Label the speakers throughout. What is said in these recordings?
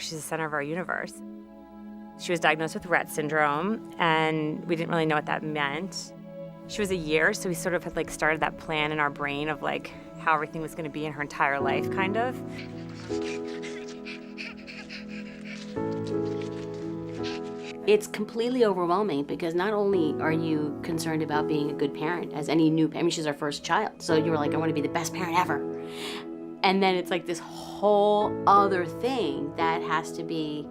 Speaker 1: She's the center of our universe. She was diagnosed with Rett syndrome, and we didn't really know what that meant. She was a year, so we sort of had like started that plan in our brain of like how everything was going to be in her entire life, kind of.
Speaker 2: It's completely overwhelming because not only are you concerned about being a good parent, as any new parent, I mean, she's our first child, so you were like, I want to be the best parent ever. And then it's like this whole other thing that has to be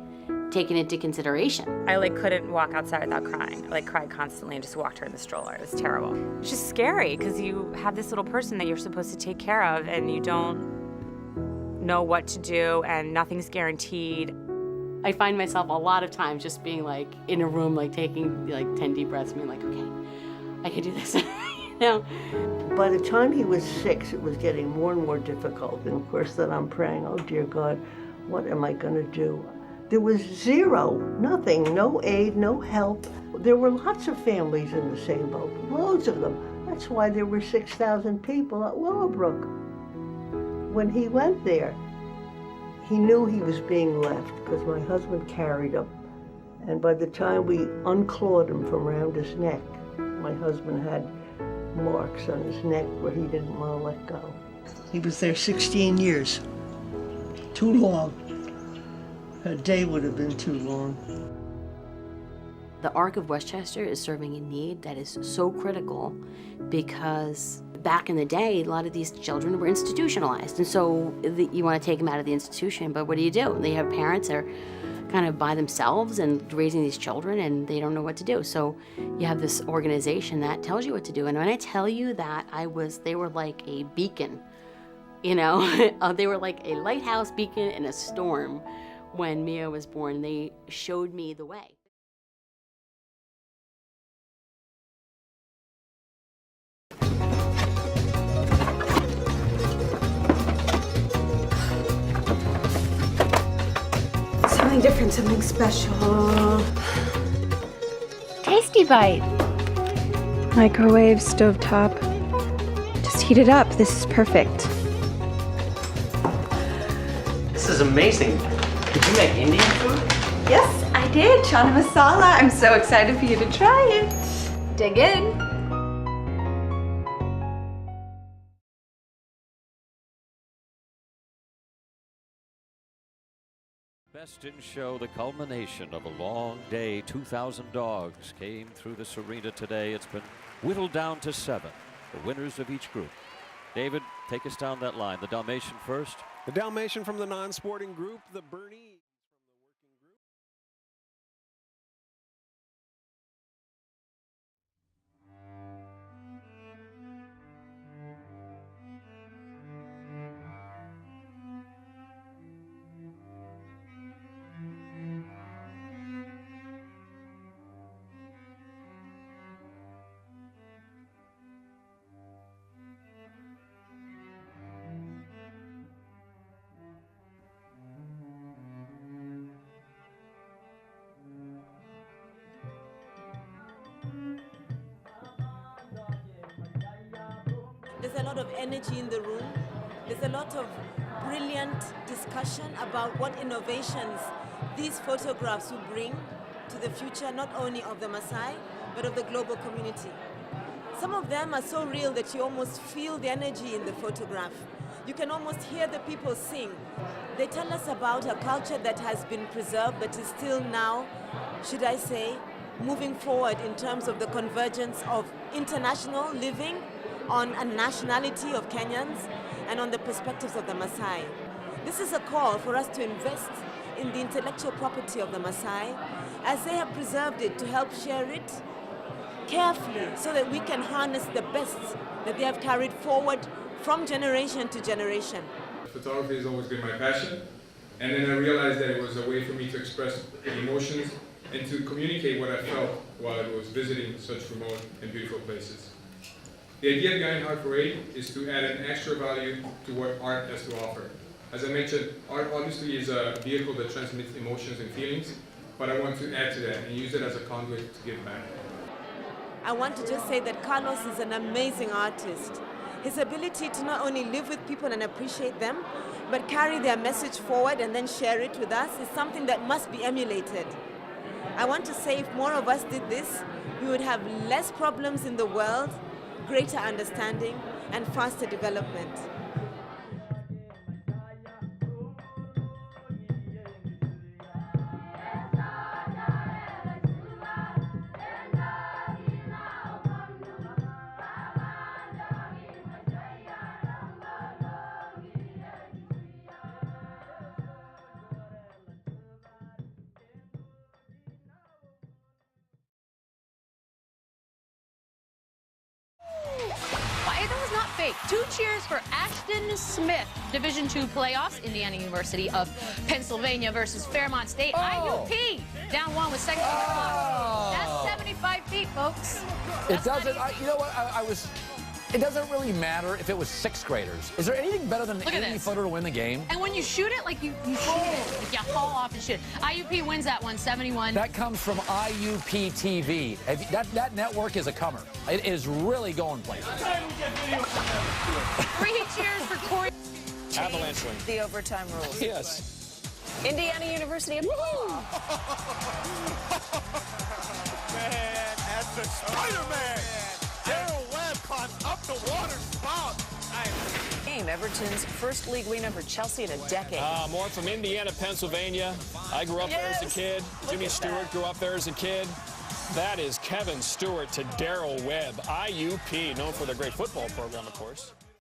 Speaker 2: taken into consideration.
Speaker 1: I like couldn't walk outside without crying. I like cried constantly and just walked her in the stroller. It was terrible. It's just scary because you have this little person that you're supposed to take care of and you don't know what to do and nothing's guaranteed.
Speaker 2: I find myself a lot of times just being like in a room, like taking like 10 deep breaths and being like, okay, I can do this, you know?
Speaker 3: By the time he was 6, it was getting more and more difficult. And of course then I'm praying, oh dear God, what am I gonna do? There was zero, nothing, no aid, no help. There were lots of families in the same boat, loads of them. That's why there were 6,000 people at Willowbrook. When he went there, he knew he was being left because my husband carried him. And by the time we unclawed him from around his neck, my husband had marks on his neck where he didn't want to let go. He was there 16 years. Too long. A day would have been too long.
Speaker 2: The Ark of Westchester is serving a need that is so critical because back in the day, a lot of these children were institutionalized. And so you want to take them out of the institution, but what do? They have parents that are kind of by themselves and raising these children and they don't know what to do. So you have this organization that tells you what to do. And when I tell you that they were like a beacon, you know, they were like a lighthouse beacon in a storm when Mia was born. They showed me the way.
Speaker 4: Something different, something special.
Speaker 5: Tasty Bite. Microwave, stovetop. Just heat it up. This is perfect.
Speaker 6: This is amazing. Did you make Indian food?
Speaker 4: Yes, I did. Chana masala. I'm so excited for you to try it. Dig in.
Speaker 7: Best in Show, the culmination of a long day. 2,000 dogs came through this arena today. It's been whittled down to 7, the winners of each group. David, take us down that line. The Dalmatian first.
Speaker 8: The Dalmatian from the non-sporting group, the Bernese.
Speaker 9: There's a lot of energy in the room. There's a lot of brilliant discussion about what innovations these photographs will bring to the future, not only of the Maasai, but of the global community. Some of them are so real that you almost feel the energy in the photograph. You can almost hear the people sing. They tell us about a culture that has been preserved, but is still now, should I say, moving forward in terms of the convergence of international living on a nationality of Kenyans and on the perspectives of the Maasai. This is a call for us to invest in the intellectual property of the Maasai as they have preserved it, to help share it carefully so that we can harness the best that they have carried forward from generation to generation.
Speaker 10: Photography has always been my passion, and then I realized that it was a way for me to express emotions and to communicate what I felt while I was visiting such remote and beautiful places. The idea behind Heart Parade is to add an extra value to what art has to offer. As I mentioned, art obviously is a vehicle that transmits emotions and feelings, but I want to add to that and use it as a conduit to give back.
Speaker 9: I want to just say that Carlos is an amazing artist. his ability to not only live with people and appreciate them, but carry their message forward and then share it with us is something that must be emulated. I want to say if more of us did this, we would have less problems in the world, greater understanding, and faster development.
Speaker 11: That was not fake. 2 cheers for Ashton Smith. Division II playoffs, Indiana University of Pennsylvania versus Fairmont State. IUP down 1 with seconds on the clock. That's 75 feet, folks.
Speaker 12: It doesn't. You know what? It doesn't really matter if it was 6th graders. Is there anything better than an 80-footer to win the game?
Speaker 11: And when you shoot it, like you shoot it, like you haul off and shoot. IUP wins that one, 71.
Speaker 12: That comes from IUP TV. That network is a comer. It is really going places.
Speaker 11: 3 cheers for Corey.
Speaker 13: Avalanche win.
Speaker 14: The overtime rules.
Speaker 13: Yes.
Speaker 14: Indiana University of
Speaker 13: Man, as the Spider-Man, Darrell Webb climbs up the water spout.
Speaker 14: game. Everton's first league win over Chelsea in a decade.
Speaker 13: More from Indiana, Pennsylvania. I grew up there as a kid. Jimmy Stewart grew up there as a kid. That is Kevin Stewart to Darrell Webb, IUP, known for their great football program, of course.